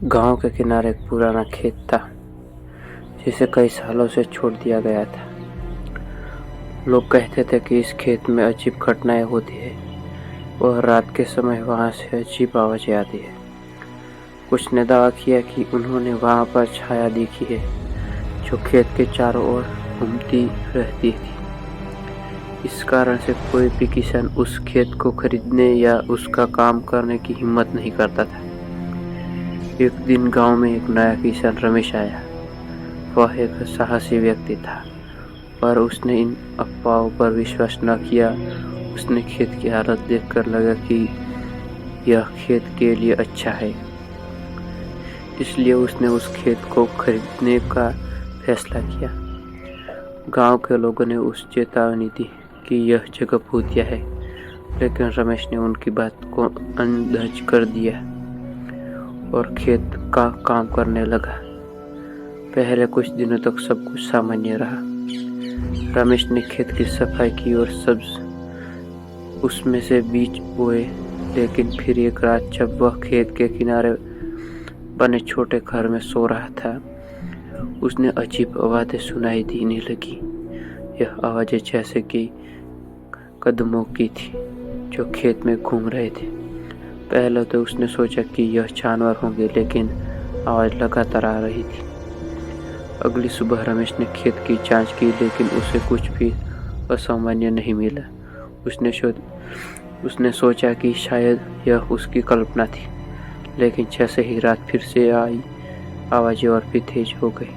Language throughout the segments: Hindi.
गांव के किनारे एक पुराना खेत था जिसे कई सालों से छोड़ दिया गया था। लोग कहते थे कि इस खेत में अजीब घटनाएं होती है और रात के समय वहां से अजीब आवाजें आती है। कुछ ने दावा किया कि उन्होंने वहां पर छाया देखी है जो खेत के चारों ओर घूमती रहती थी। इस कारण से कोई भी किसान उस खेत को खरीदने या उसका काम करने की हिम्मत नहीं करता था। एक दिन गांव में एक नया किसान रमेश आया। वह एक साहसी व्यक्ति था, पर उसने इन अफवाहों पर विश्वास न किया। उसने खेत की हालत देखकर लगा कि यह खेत के लिए अच्छा है, इसलिए उसने उस खेत को खरीदने का फैसला किया। गांव के लोगों ने उसे चेतावनी दी कि यह जगह भूतिया है, लेकिन रमेश ने उनकी बात को अनदेखा कर दिया और खेत का काम करने लगा। पहले कुछ दिनों तक सब कुछ सामान्य रहा। रमेश ने खेत की सफाई की और उसमें से बीज बोए, लेकिन फिर एक रात जब वह खेत के किनारे बने छोटे घर में सो रहा था, उसने अजीब आवाजें सुनाई देने लगी। यह आवाजें जैसे कि कदमों की थी जो खेत में घूम रहे थे। पहले तो उसने सोचा कि यह जानवर होंगे, लेकिन आवाज लगातार आ रही थी। अगली सुबह रमेश ने खेत की जांच की, लेकिन उसे कुछ भी असामान्य नहीं मिला। उसने सोचा कि शायद यह उसकी कल्पना थी, लेकिन जैसे ही रात फिर से आई, आवाजें और भी तेज हो गई।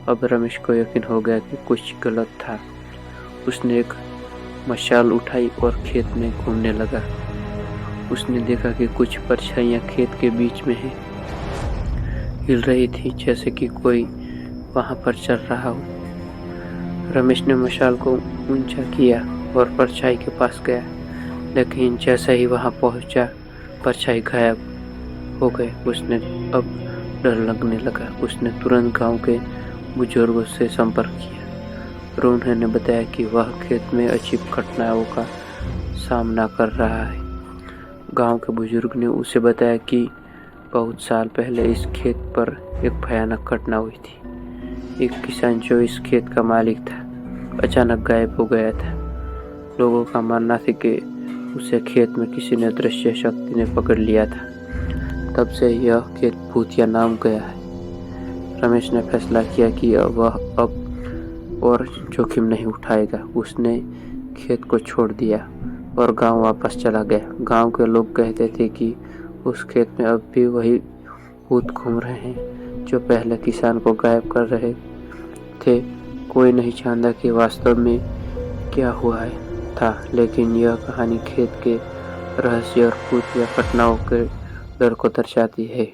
अब रमेश को यकीन हो गया कि कुछ गलत था। उसने एक मशाल उठाई और खेत में घूमने लगा। उसने देखा कि कुछ परछाइयां खेत के बीच में हिल रही थी, जैसे कि कोई वहां पर चल रहा हो। रमेश ने मशाल को ऊंचा किया और परछाई के पास गया, लेकिन जैसे ही वहां पहुंचा, परछाई गायब हो गए। उसने अब डर लगने लगा। उसने तुरंत गांव के बुजुर्गों से संपर्क किया और उन्होंने बताया कि वह खेत में अजीब घटनाओं का सामना कर रहा है। गांव के बुजुर्ग ने उसे बताया कि बहुत साल पहले इस खेत पर एक भयानक घटना हुई थी। एक किसान जो इस खेत का मालिक था, अचानक गायब हो गया था। लोगों का मानना था कि उसे खेत में किसी ने अदृश्य शक्ति ने पकड़ लिया था। तब से यह खेत भूतिया नाम गया है। रमेश ने फैसला किया कि वह अब और जोखिम नहीं उठाएगा। उसने खेत को छोड़ दिया और गांव वापस चला गया। गांव के लोग कहते थे कि उस खेत में अब भी वही भूत घूम रहे हैं जो पहले किसान को गायब कर रहे थे। कोई नहीं जानता कि वास्तव में क्या हुआ था, लेकिन यह कहानी खेत के रहस्य और भूतिया घटनाओं के डर को दर्शाती है।